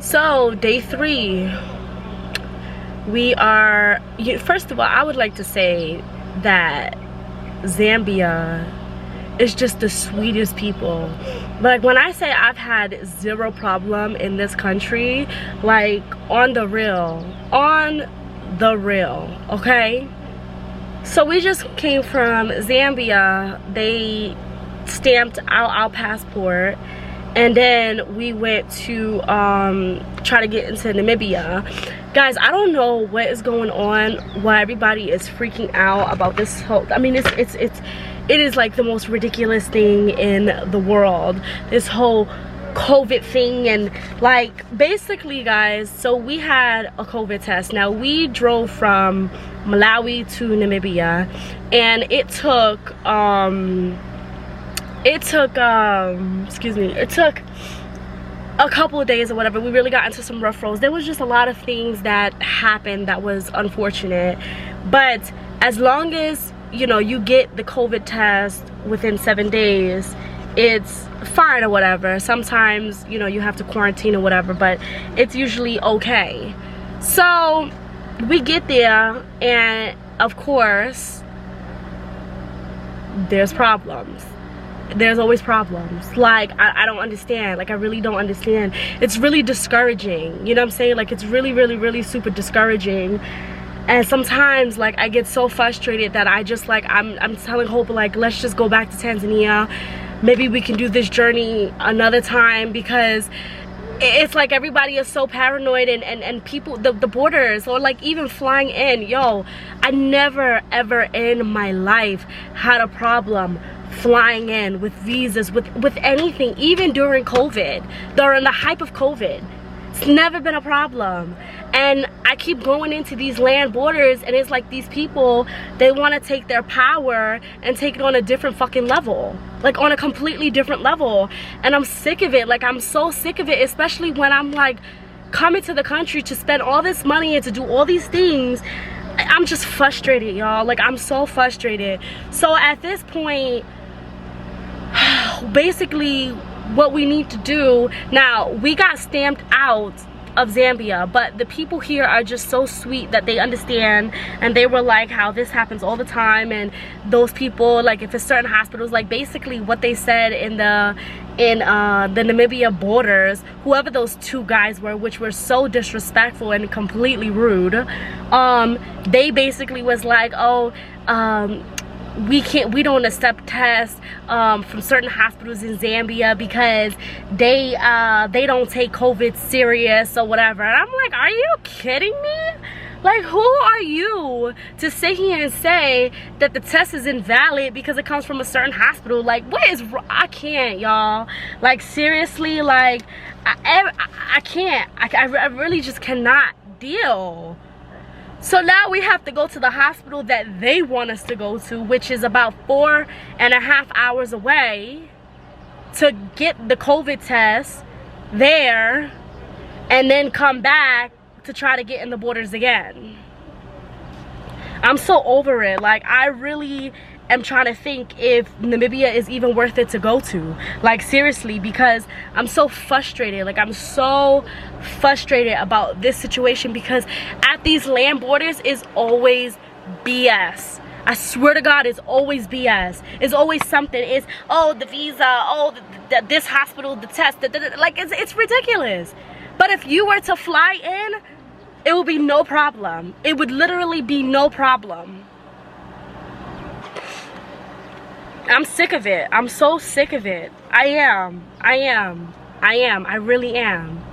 So day 3, we are, first of all, I would like to say that Zambia is just the sweetest people. Like, when I say I've had zero problem in this country, like, on the real, okay? So we just came from Zambia. They stamped out our passport, and then we went to try to get into Namibia. Guys, I don't know what is going on, why everybody is freaking out about this whole, I mean, it is like the most ridiculous thing in the world, this whole COVID thing. And like, basically guys, so we had a COVID test. Now, we drove from Malawi to Namibia, and it took a couple of days or whatever. We really got into some rough roads. There was just a lot of things that happened that was unfortunate, but as long as, you know, you get the COVID test within 7 days, it's fine or whatever. Sometimes, you know, you have to quarantine or whatever, but it's usually okay. So we get there, and of course there's problems. There's always problems. Like, I don't understand. Like, I really don't understand. It's really discouraging, you know what I'm saying? Like, it's really super discouraging. And sometimes, like, I get so frustrated that I just, like, I'm telling Hope, like, let's just go back to Tanzania. Maybe we can do this journey another time, because it's like everybody is so paranoid, and people, the borders, or like even flying in, yo, I never ever in my life had a problem flying in with visas, with anything, even during COVID, during the hype of COVID. It's never been a problem. And I keep going into these land borders, and it's like these people, they want to take their power and take it on a different fucking level, like on a completely different level. And I'm sick of it. Like, I'm so sick of it, especially when I'm like coming to the country to spend all this money and to do all these things. I'm just frustrated, y'all. Like, I'm so frustrated. So at this point, basically what we need to do now, we got stamped out of Zambia, but the people here are just so sweet that they understand, and they were like how this happens all the time. And those people, like, if it's certain hospitals, like basically what they said in the Namibia borders, whoever those 2 guys were, which were so disrespectful and completely rude, they basically was like, oh, we don't accept tests from certain hospitals in Zambia because they don't take COVID serious or whatever. And I'm like, are you kidding me? Like, who are you to sit here and say that the test is invalid because it comes from a certain hospital? Like, what is, I can't, y'all. Like, seriously, like, I can't. I really just cannot deal. So now we have to go to the hospital that they want us to go to, which is about 4.5 hours away, to get the COVID test there, and then come back to try to get in the borders again. I'm so over it. Like, I really am trying to think if Namibia is even worth it to go to. Like, seriously, because I'm so frustrated. Like, I'm so frustrated about this situation, because at these land borders is always BS. I swear to God, it's always BS. It's always something. It's, oh, the visa, oh, this hospital, the test, like, it's ridiculous. But if you were to fly in, it would be no problem. It would literally be no problem. I'm sick of it. I'm so sick of it. I really am.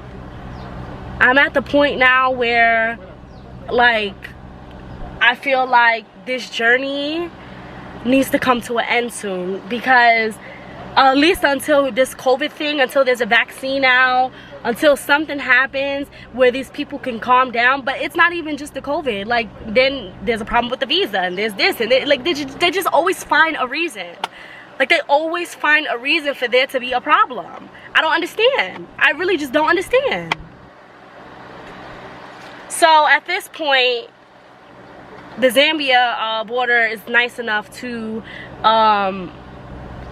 I'm at the point now where, like, I feel like this journey needs to come to an end soon, because at least until this COVID thing, until there's a vaccine out, until something happens where these people can calm down. But it's not even just the COVID. Like, then there's a problem with the visa, and there's this, and like they just always find a reason. Like, they always find a reason for there to be a problem. I don't understand. I really just don't understand. So at this point, the Zambia border is nice enough to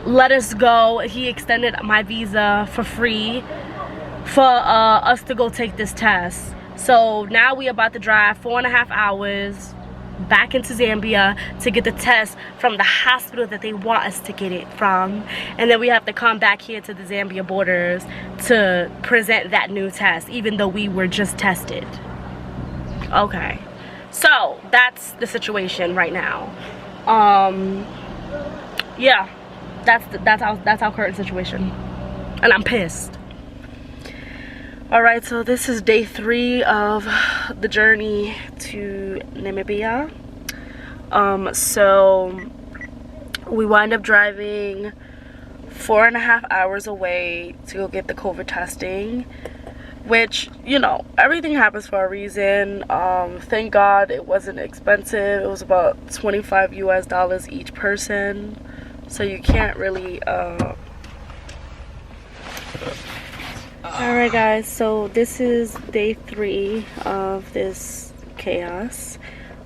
let us go. He extended my visa for free for us to go take this test. So now we about to drive 4.5 hours back into Zambia to get the test from the hospital that they want us to get it from, and then we have to come back here to the Zambia borders to present that new test, even though we were just tested. Okay, so that's the situation right now. Yeah, that's our current situation, and I'm pissed. All right, so this is day 3 of the journey to Namibia. So we wind up driving 4.5 hours away to go get the COVID testing, which, you know, everything happens for a reason. Thank God it wasn't expensive. It was about 25 US dollars each person, so you can't really Alright guys, so this is day 3 of this chaos.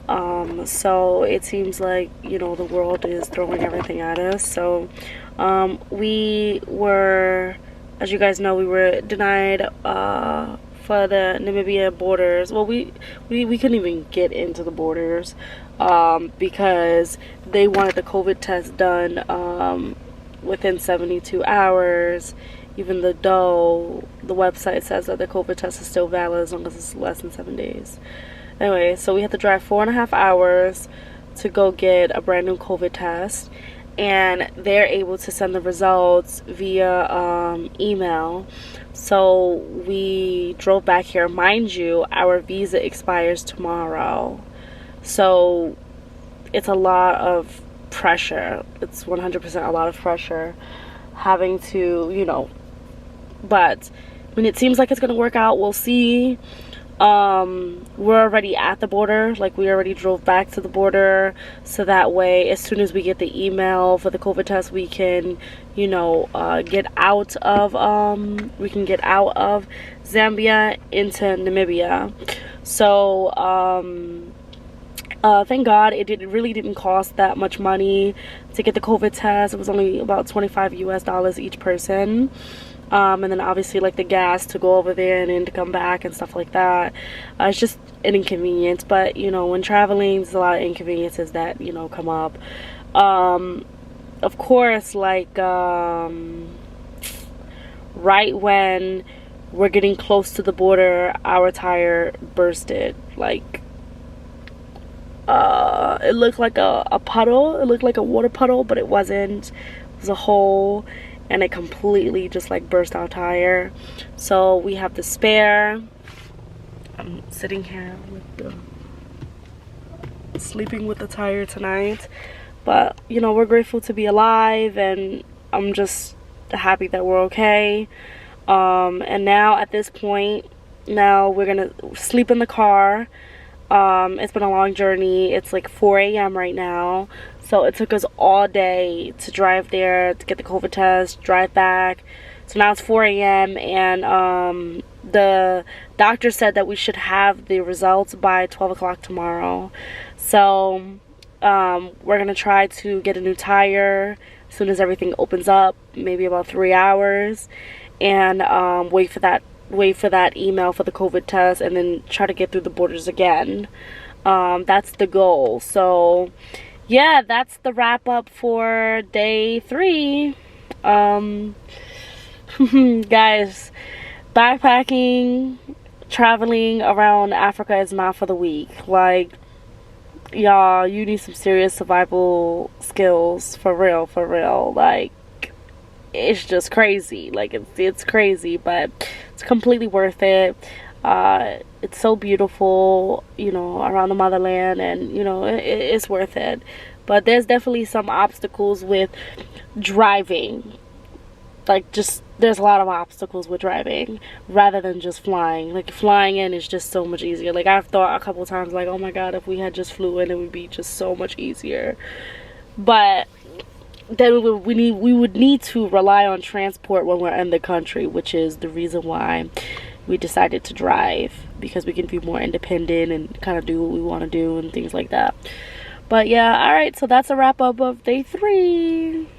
So it seems like, you know, the world is throwing everything at us. So we were, as you guys know, we were denied for the Namibia borders. Well, we couldn't even get into the borders because they wanted the COVID test done within 72 hours. Even though the website says that the COVID test is still valid as long as it's less than 7 days. Anyway, so we had to drive 4.5 hours to go get a brand new COVID test, and they're able to send the results via email. So we drove back here. Mind you, our visa expires tomorrow, so it's a lot of pressure. It's 100% a lot of pressure having to, you know, but I mean, it seems like it's gonna work out. We'll see. We're already at the border. Like, we already drove back to the border, so that way as soon as we get the email for the COVID test, we can, you know, get out of Zambia into Namibia. So thank God it really didn't cost that much money to get the COVID test. It was only about 25 US dollars each person. And then obviously, like, the gas to go over there and then to come back and stuff like that. It's just an inconvenience. But, you know, when traveling, there's a lot of inconveniences that, you know, come up. Of course, like, right when we're getting close to the border, our tire bursted. Like, it looked like a puddle. It looked like a water puddle, but it wasn't. It was a hole, and it completely just like burst our tire. So we have the spare. I'm sitting here with sleeping with the tire tonight, but you know, we're grateful to be alive, and I'm just happy that we're okay. And now at this point, now we're gonna sleep in the car. It's been a long journey. It's like 4 a.m. right now, so it took us all day to drive there to get the COVID test, drive back. So now it's 4 a.m. and the doctor said that we should have the results by 12 o'clock tomorrow. So we're gonna try to get a new tire as soon as everything opens up, maybe about 3 hours, and wait for that email for the COVID test, and then try to get through the borders again. That's the goal. So yeah, that's the wrap up for day 3. Guys, backpacking, traveling around Africa is not for the weak. Like, y'all, you need some serious survival skills, for real. Like, it's just crazy. Like, it's crazy, but it's completely worth it. It's so beautiful, you know, around the motherland, and you know, it's worth it. But there's definitely some obstacles with driving. Like, just there's a lot of obstacles with driving rather than just flying. Like, flying in is just so much easier. Like, I've thought a couple times, like, oh my god, if we had just flew in, it would be just so much easier. But then we would need to rely on transport when we're in the country, which is the reason why we decided to drive, because we can be more independent and kind of do what we want to do and things like that. But yeah, all right, so that's a wrap up of day 3.